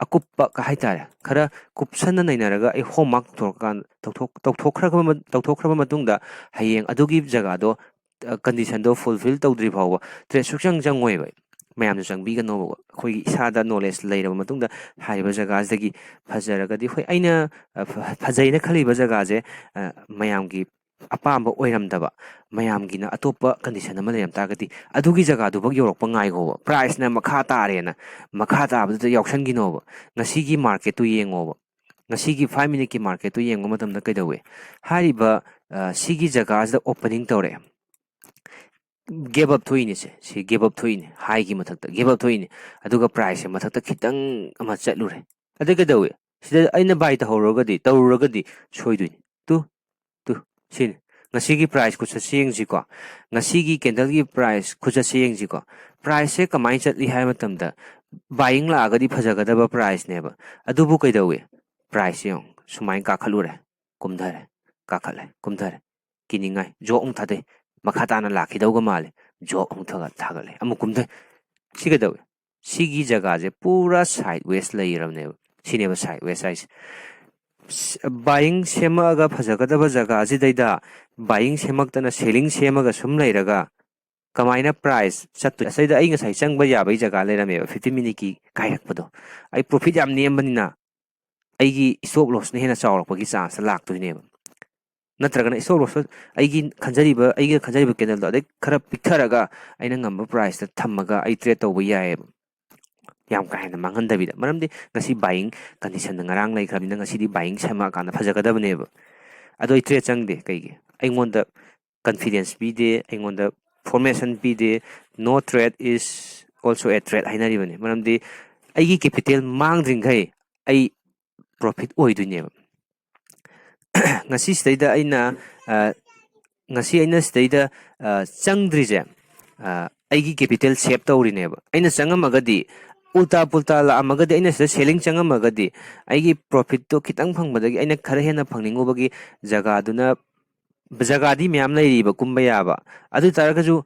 ꯑꯀꯨꯞꯄ ꯍꯥꯏꯇꯥꯔꯦ ꯈꯔ ꯀꯨꯞꯁꯟꯅ ꯅꯩꯅꯔꯒ ꯑꯩ ꯍꯣꯝꯋꯥꯔꯛ ꯇꯧꯊꯣꯛꯈ꯭ꯔꯕ ꯃꯇꯨꯡꯗ ꯍꯌꯦꯡ ꯑꯗꯨꯒꯤ ꯖꯒꯥꯗꯣ ꯀꯟꯗꯤꯁꯟꯗꯣ ꯐꯨꯜꯐꯤꯜ ꯇꯧꯗ꯭ꯔꯤ ꯐꯥꯎꯕ ꯇ꯭ꯔꯦꯠ ꯁꯨꯡꯆꯪ ꯆꯪꯉꯣꯏꯕ ꯃꯌꯥꯝꯁꯨ ꯆꯪꯕꯤꯒꯅꯣꯕ ꯑꯩꯈꯣꯏꯒꯤ ꯏꯁꯥꯗ ꯅꯣꯂꯦꯖ ꯂꯩꯔꯕ ꯃꯇꯨꯡꯗ ꯍꯥꯏꯔꯤꯕ ꯖꯒꯥꯁꯤꯗꯒꯤ ꯐꯖꯔꯒꯗꯤ ꯍꯣꯏ ꯑꯩꯅ ꯐꯖꯩꯅ ꯈꯜꯂꯤꯕ ꯖꯒꯥꯁꯦ ꯃꯌꯥꯝꯒꯤ ꯑꯄꯥꯝꯕ ꯑꯣꯏꯔꯝꯗꯕ ꯃꯌꯥꯝꯒꯤꯅ ꯑꯇꯣꯞꯄ ꯀꯟꯗꯤꯁꯟ ꯑꯃ ꯂꯩꯔꯝ ꯇꯥꯔꯒꯗꯤ ꯑꯗꯨꯒꯤ ꯖꯒꯥꯗꯨꯐꯛ ꯌꯧꯔꯛꯄ ꯉꯥꯏꯈꯣꯕ ꯄ꯭ꯔꯥꯏꯁꯅ ꯃꯈꯥ ꯇꯥꯔꯦꯅ ꯃꯈꯥ ꯇꯥꯕꯗꯨꯗ ꯌꯥꯎꯁꯟꯈꯤꯅꯣꯕ ꯉꯁꯤꯒꯤ ꯃꯥꯔꯀꯦꯠꯇꯨ ꯌꯦꯡꯉꯣꯕ ꯉꯁꯤꯒꯤ 5 ꯃꯤꯅꯤꯠꯀꯤ ꯃꯥꯔꯀꯦꯠꯇꯨ ꯌꯦꯡꯕ ꯃꯇꯝꯗ ꯀꯩꯗꯧꯏ ꯍꯥꯏꯔꯤꯕ ꯁꯤꯒꯤ ꯖꯒꯥꯁꯤꯗ ꯑꯣꯄꯅꯤꯡ ꯇꯧꯔꯛꯑꯦ ꯒꯦꯞ ꯑꯞ ꯊꯣꯛꯏꯅꯦꯁꯦ ꯁꯤ ꯒꯦꯞ ꯑꯞ ꯊꯣꯛꯏꯅꯦ ꯍꯥꯏꯒꯤ ꯃꯊꯛꯇ ꯒꯦꯞ ꯑꯞ ꯊꯣꯛꯏꯅꯦ ꯑꯗꯨꯒ ꯄ꯭ꯔꯥꯏꯁꯁꯦ ꯃꯊꯛꯇ ꯈꯤꯇꯪ ꯑꯃ ꯆꯠꯂꯨꯔꯦ ꯑꯗꯩ ꯀꯩꯗꯧꯏ ꯁꯤꯗ ꯑꯩꯅ ꯕꯥꯏ ꯇꯧꯔꯨꯔꯒꯗꯤ ꯁꯣꯏꯗꯣꯏꯅꯤ ꯇꯨ ꯁꯤꯅꯤ ꯉꯁꯤꯒꯤ ꯄ꯭ꯔꯥꯏꯁ ꯈꯨꯆꯠꯁꯦ ꯌꯦꯡꯁꯤꯀꯣ ꯉꯁꯤꯒꯤ ꯀꯦꯟꯗꯜꯒꯤ ꯄ꯭ꯔꯥꯏꯁ ꯈꯨꯆꯠꯁꯦ ꯌꯦꯡꯁꯤꯀꯣ ꯄ꯭ꯔꯥꯏꯁꯁꯦ ꯀꯃꯥꯏꯅ ꯆꯠꯂꯤ ꯍꯥꯏꯕ ꯃꯇꯝꯗ ꯕꯥꯏꯌꯤꯡ ꯂꯥꯛꯑꯒꯗꯤ ꯐꯖꯒꯗꯕ ꯄ꯭ꯔꯥꯏꯁꯅꯦꯕ ꯑꯗꯨꯕꯨ ꯀꯩꯗꯧꯏ ꯄ꯭ꯔꯥꯏꯁꯁꯦ ꯌꯦꯡꯉꯨ ꯁꯨꯃꯥꯏꯅ ꯀꯥꯈꯠꯂꯨꯔꯦ ꯀꯨꯝꯊꯔꯦ ꯀꯥꯈꯠꯂꯦ ꯀꯨꯝꯊꯔꯦ ꯀꯤꯅꯤꯡꯉꯥꯏ ꯖꯣꯕ ꯑꯃꯨꯛ ꯊꯥꯗꯩ ꯃꯈꯥ ꯇꯥꯅ ꯂꯥꯛꯈꯤꯗꯧꯒ ꯃꯥꯜꯂꯦ ꯖꯣꯕ ꯑꯃꯨꯛ ꯊꯥꯒꯠꯂꯦ ꯑꯃꯨꯛ ꯀꯨꯝꯊꯩ ꯁꯤ ꯀꯩꯗꯧꯏ ꯁꯤꯒꯤ ꯖꯒꯥꯁꯦ ꯄꯨꯔꯥ ꯁꯥꯏꯠ ꯋꯦꯁ ꯂꯩꯔꯕꯅꯦꯕ ꯁꯤꯅꯦꯕ ꯁꯥꯏꯠ ꯋꯦꯁ ꯍꯥꯏꯁꯦ ꯕꯥꯏꯌꯤꯡ ꯁꯦꯝꯃꯛꯑꯒ ꯐꯖꯒꯗꯕ ꯖꯒꯥꯁꯤꯗꯩꯗ ꯕꯥꯏꯌꯤꯡ ꯁꯦꯝꯃꯛꯇꯅ ꯁꯦꯂꯤꯡ ꯁꯦꯝꯃꯒ ꯁꯨꯝ ꯂꯩꯔꯒ ꯀꯃꯥꯏꯅ ꯄ꯭ꯔꯥꯏꯁ ꯆꯠꯇꯣꯏ ꯑꯁꯤꯗ ꯑꯩ ꯉꯁꯥꯏ ꯆꯪꯕ ꯌꯥꯕꯒꯤ ꯖꯒꯥ ꯂꯩꯔꯝꯃꯦꯕ 15 ꯃꯤꯅꯤꯠꯀꯤ ꯀꯥꯏꯔꯛꯄꯗꯣ ꯑꯩ ꯄ꯭ꯔꯣꯐꯤꯠ ꯌꯥꯝ ꯅꯦꯝꯕꯅꯤꯅ ꯑꯩꯒꯤ ꯏꯁꯇꯣꯞ ꯂꯣꯁꯅ ꯍꯦꯟꯅ ꯆꯥꯎꯔꯛꯄꯒꯤ ꯆꯥꯟꯁꯇ ꯂꯥꯛꯇꯣꯏꯅꯦꯕ ꯅꯠꯇ꯭ꯔꯒꯅ ꯏꯁꯇꯣꯞ ꯂꯣꯁꯇ ꯑꯩꯒ ꯈꯟꯖꯔꯤꯕ ꯀꯦꯟꯗꯜꯗꯣ ꯑꯗꯩ ꯈꯔ ꯄꯤꯛꯊꯔꯒ ꯑꯩꯅ ꯉꯝꯕ ꯄ꯭ꯔꯥꯏꯁꯇ ꯊꯝꯃꯒ ꯑꯩ ꯇ꯭ꯔꯦꯠ ꯇꯧꯕ ꯌꯥꯏꯑꯕ ꯌꯥꯝ ꯀꯥ ꯍꯦꯟꯅ ꯃꯥꯡꯍꯟꯗꯕꯤꯗ ꯃꯔꯝꯗꯤ ꯉꯁꯤ ꯕꯥꯏꯌꯤꯡ ꯀꯟꯗꯤꯁꯟꯗ ꯉꯔꯥꯡ ꯂꯩꯈ꯭ꯔꯕꯅꯤꯅ ꯉꯁꯤꯗꯤ ꯕꯥꯏꯌꯤꯡ ꯁꯦꯝꯃꯛꯑꯀꯥꯟꯗ ꯐꯖꯒꯗꯕꯅꯦꯕ ꯑꯗꯣ ꯑꯩ ꯇ꯭ꯔꯦꯠ ꯆꯪꯗꯦ ꯀꯩꯒꯤ ꯑꯩꯉꯣꯟꯗ ꯀꯟꯐꯤꯗꯦꯟꯁ ꯄꯤꯗꯦ ꯑꯩꯉꯣꯟꯗ ꯐꯣꯔꯃꯦꯁꯟ ꯄꯤꯗꯦ ꯅꯣ trade is also A trade ꯍꯥꯏꯅꯔꯤꯕꯅꯤ ꯃꯔꯝꯗꯤ ꯑꯩꯒꯤ ꯀꯦꯄꯤꯇꯦꯜ ꯃꯥꯡꯗ꯭ꯔꯤꯈꯩ ꯑꯩ ꯄ꯭ꯔꯣꯐꯤꯠ ꯑꯣꯏꯗꯣꯏꯅꯦꯕ ꯉꯁꯤꯁꯤꯗꯩꯗ ꯉꯁꯤ ꯑꯩꯅ ꯁꯤꯗꯩꯗ ꯆꯪꯗ꯭ꯔꯤꯁꯦ ꯑꯩꯒꯤ ꯀꯦꯄꯤꯇꯦꯜ ꯁꯦꯞ ꯇꯧꯔꯤꯅꯦꯕ ꯑꯩꯅ ꯆꯪꯉꯝꯃꯒꯗꯤ ꯎꯜꯇꯥ ꯄꯨꯜꯇꯥ ꯂꯥꯛꯑꯝꯃꯒꯗꯤ ꯑꯩꯅ ꯁꯤꯗ ꯁꯦꯂꯤꯡ ꯆꯪꯉꯝꯃꯒꯗꯤ ꯑꯩꯒꯤ ꯄ꯭ꯔꯣꯐꯤꯠꯇꯣ ꯈꯤꯇꯪ ꯐꯪꯕꯗꯒꯤ ꯑꯩꯅ ꯈꯔ ꯍꯦꯟꯅ ꯐꯪꯅꯤꯡꯉꯨꯕꯒꯤ ꯖꯒꯥꯗꯤ ꯃꯌꯥꯝ ꯂꯩꯔꯤꯕ ꯀꯨꯝꯕ ꯌꯥꯕ ꯑꯗꯨ ꯇꯥꯔꯒꯁꯨ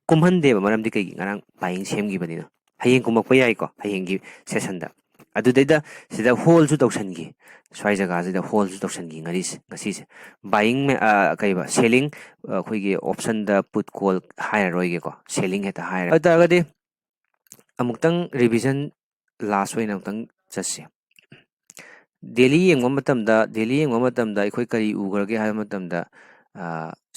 ꯀꯨꯝꯍꯟꯗꯦꯕ ꯃꯔꯝꯗꯤ ꯀꯩꯒꯤ ꯉꯔꯥꯡ ꯕꯥꯏꯌꯤꯡ ꯁꯦꯝꯈꯤꯕꯅꯤꯅ ꯍꯌꯦꯡ ꯀꯨꯝꯃꯛꯄ ꯌꯥꯏꯀꯣ ꯍꯌꯦꯡꯒꯤ ꯁꯦꯁꯟꯗ ꯑꯗꯨꯗꯩꯗ ꯁꯤꯗ ꯍꯣꯜꯁꯨ ꯇꯧꯁꯟꯈꯤ ꯁ꯭ꯋꯥꯏ ꯖꯒꯥꯁꯤꯗ ꯍꯣꯜꯁꯨ ꯇꯧꯁꯟꯈꯤ ꯉꯁꯤꯁꯦ ꯕꯥꯏꯌꯤꯡ ꯁꯦꯂꯤꯡ ꯑꯩꯈꯣꯏꯒꯤ ꯑꯣꯞꯁꯟꯗ ꯄꯨꯠ ꯀꯣꯜ ꯍꯥꯏꯔꯔꯣꯏꯒꯦꯀꯣ ꯁꯦꯂꯤꯡ ꯍꯦꯛꯇ ꯍꯥꯏꯔꯦ ꯑꯗꯨ ꯇꯥꯔꯒꯗꯤ ꯑꯃꯨꯛꯇꯪ ꯔꯤꯚꯤꯖꯟ ꯂꯥꯁ ꯑꯣꯏꯅ ꯑꯃꯨꯛꯇꯪ ꯆꯠꯁꯤ ꯗꯦꯂꯤ ꯌꯦꯡꯕ ꯃꯇꯝꯗ ꯑꯩꯈꯣꯏ ꯀꯔꯤ ꯎꯈ꯭ꯔꯒꯦ ꯍꯥꯏꯕ ꯃꯇꯝꯗ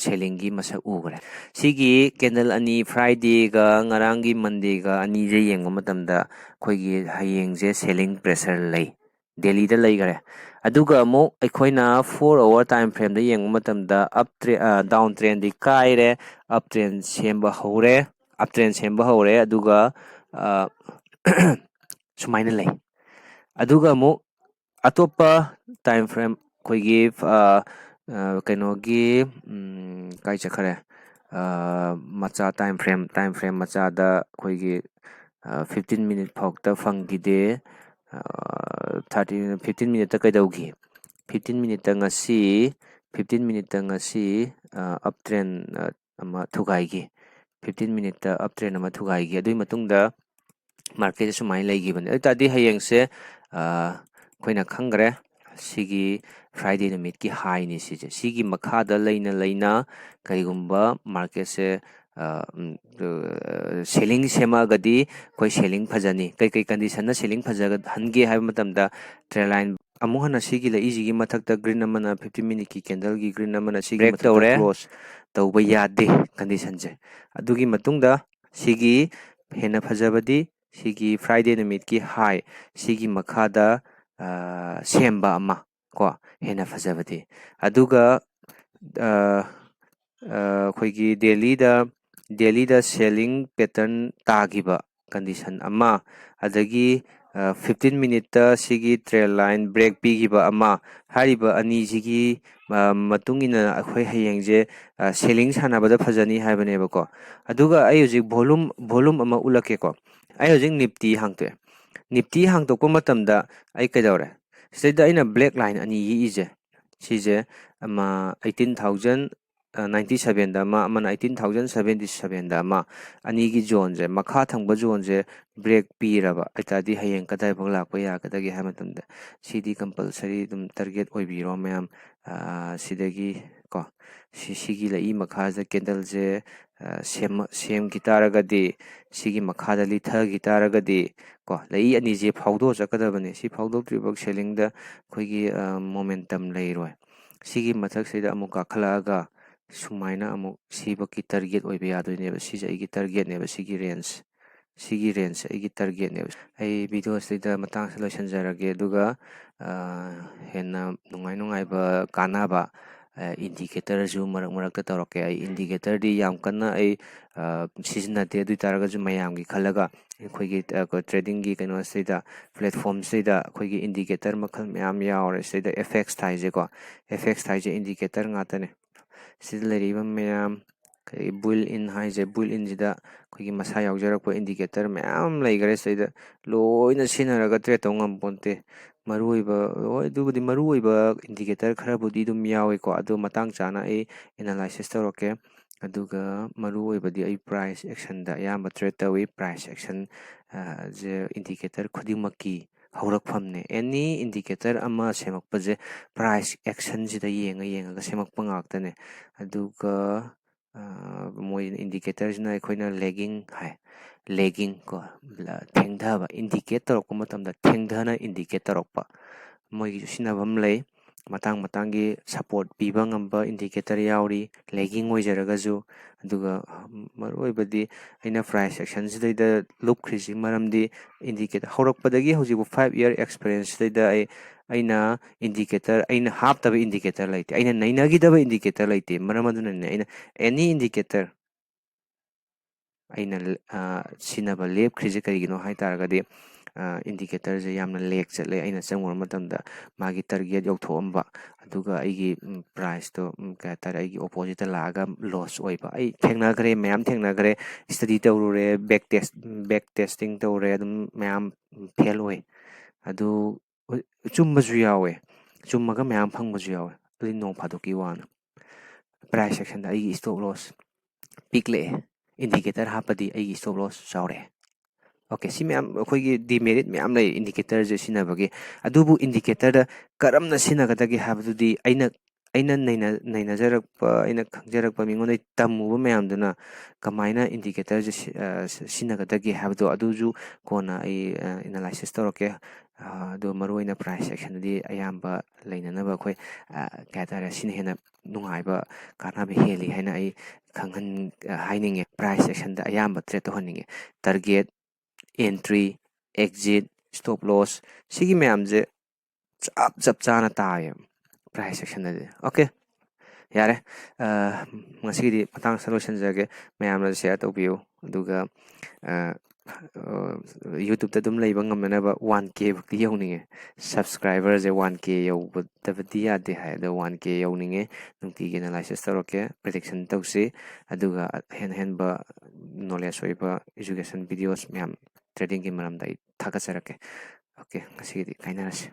ꯁꯦꯂꯤꯡꯒꯤ ꯃꯁꯛ ꯎꯈ꯭ꯔꯦ ꯁꯤꯒꯤ ꯀꯦꯟꯗꯜ ꯑꯅꯤ ꯐ꯭ꯔꯥꯏꯗꯦꯒ ꯉꯔꯥꯡꯒꯤ ꯃꯟꯗꯦꯒ ꯑꯅꯤꯁꯦ ꯌꯦꯡꯕ ꯃꯇꯝꯗ ꯑꯩꯈꯣꯏꯒꯤ ꯍꯌꯦꯡꯁꯦ ꯁꯦꯂꯤꯡ ꯄ꯭ꯔꯦꯁꯔ ꯂꯩ ꯗꯦꯜꯂꯤꯗ ꯂꯩꯈꯔꯦ ꯑꯗꯨꯒ ꯑꯃꯨꯛ ꯑꯩꯈꯣꯏꯅ 4 ꯑꯋꯥꯔ ꯇꯥꯏꯝ ꯐ꯭ꯔꯦꯝꯗ ꯌꯦꯡꯕ ꯃꯇꯝꯗ ꯗꯥꯎꯟ ꯇ꯭ꯔꯦꯟꯗꯤ ꯀꯥꯏꯔꯦ ꯑꯞ ꯇ꯭ꯔꯦꯟ ꯁꯦꯝꯕ ꯍꯧꯔꯦ ꯑꯗꯨꯒ ꯁꯨꯃꯥꯏꯅ ꯂꯩ ꯑꯗꯨꯒ ꯑꯃꯨꯛ ꯑꯇꯣꯞꯄ ꯇꯥꯏꯝ ꯐ꯭ꯔꯦꯝ ꯑꯩꯈꯣꯏꯒꯤ ꯀꯩꯅꯣꯒꯤ ꯀꯥꯏ ꯆꯠꯈꯔꯦ ꯃꯆꯥ ꯇꯥꯏꯝ ꯐ꯭ꯔꯦꯝ ꯃꯆꯥꯗ ꯑꯩꯈꯣꯏꯒꯤ 15 minute ꯐꯥꯎꯇ ꯐꯪꯈꯤꯗꯦ. 15 minute ꯀꯩꯗꯧꯈꯤ? 15 minute ngasi 15 minute ngasi uptrend ama thugaigi. 15 minute uptrend ama thugaigi. Adui matungda market sumai leigibane. Tadi hayengse koina khangre sigi Friday numit ki high ni sije. Sigi makhada leina karigumba market se selling sema gadi koi selling phajani kai condition na selling phajaga hange hai matamda trend line amuhana sigi la easy gi mathakta green amana 15 minute ki candle gi green amana sigi mathakta close tauba yade condition je. Adugi matungda sigi hena phajabadi sigi Friday numit ki high sigi makhada semba ama ko hena phajabadi aduga khoigi Delhi da selling pattern tagiba condition ama adagi 15 minute ta sigi trail line break pigiba ama hariba ani sigi matungina akhoi hayengje selling sanabada phajani haibane ko. Aduga ai hojik volume ama ulake ko. Ai hojik Nifty hangte Nifty hangtokpa matamda ai kaidawre sida aina black line ani ije sije ama 18,097 da ama amana 18,077 da ama ani gi zone je makha thangba zone je break piraba aitadi hayeng kadai bang lakpa ya kadagi ha matamda sidi compulsory dum target oibiro mayam sidagi ko sigi la makha ja candle je sem gitaragadi sigi makha da litha gitaragadi ko lai ani je phawdo jakadabane si phawdo tribak selling da khoigi momentum leiroi sigi mathak sida amuka khalaga sumaina amuk sibaki target oibe yadoine ba sija igi target ne ba sigi range igi target ne ai video sida matang solutionjarage duga henna nungai ba kanaba indicator ju marak ta toroke ai indicator di yam kanna ai season te du taraga ju mayam gi khalaga khoigi trading gi kano sida platform sida khoigi indicator makhal mayam yaure sida fx thai je ko fx thai je indicator ngatane sida leriba mayam kai bull in hai je bull in jida khoigi masa yaujarakpa indicator mayam leigare sida loina sinaraga trade tongam ponte maruiba dubudi maruiba indicator kharabudi dum yawe ko adu matang chana ai analysis toroke aduga maruibadi ai price action da yamba trade tawi price action je indicator khudimaki haurakphamne any indicator ama semakpa je price action jida yenga semakpa ngaktane aduga moi indicator jina aikoina lagging ko thengdhaba indicate torokpa matamda thengdhana indicate torokpa moi sinabam lei matangi support piba ngamba indicator yauri lagging oijaragaju aduga maroibadi aina price action sidaida lupkhrisi maramdi indicator horakpadagi hojibu 5 year experience sidaida aina indicator aina haptaba indicator laite aina nainagidaba indicator laite maramaduna aina any indicator aina sinaba lepkhrisi karigino haitaragadi indicator je yamna leg chatle aina changmor matamda magi target yokthomba aduga aigi price to ka tar aigi opposite laaga loss oiba ai thengnagre mayam thengnagre study tawrure back testing tawre adum mayam fail oi adu chumbaju yawe chummaga mayam phangbaju yawe adi nong phadoki wana price action da aigi stop loss pikle indicator hapadi aigi stop loss chaure. Okay, si ma'am akhoi demerit ma'am lay indicator je sinabagi adubu indicator da karamna sinagadagi habdudi aina nainajarakpa aina khangjarakpa mingonai tamuba ma'am duna kamaina indicator je sinagadagi habdu aduju kona ai analysis toroke do maruina price action di ayamba lainanaba akhoi katara sin hena nungaiba kanaba heli haina ai khanghan haininge price action da ayamba trade to haninge target entry, exit, stop loss, sigi ma'am je chap chana taye price action da. Okay, yare ngasidi patang solution jage ma'am la share tawbiu aduga YouTube ta dum leiba ngamnaba 1k bukti yawninge subscriber je 1k yawbadabadi yade hai da 1k yawninge nungti analysis tawroke prediction tawsi aduga hen ba knowledge oiba education videos ma'am ꯇ꯭ꯔꯦꯗꯤꯡꯒꯤ ꯃꯔꯝꯗ ꯑꯩ ꯊꯥꯒꯠꯆꯔꯛꯀꯦ. Okay, ꯉꯁꯤꯒꯤꯗꯤ ꯀꯥꯏꯅꯔꯁꯤ.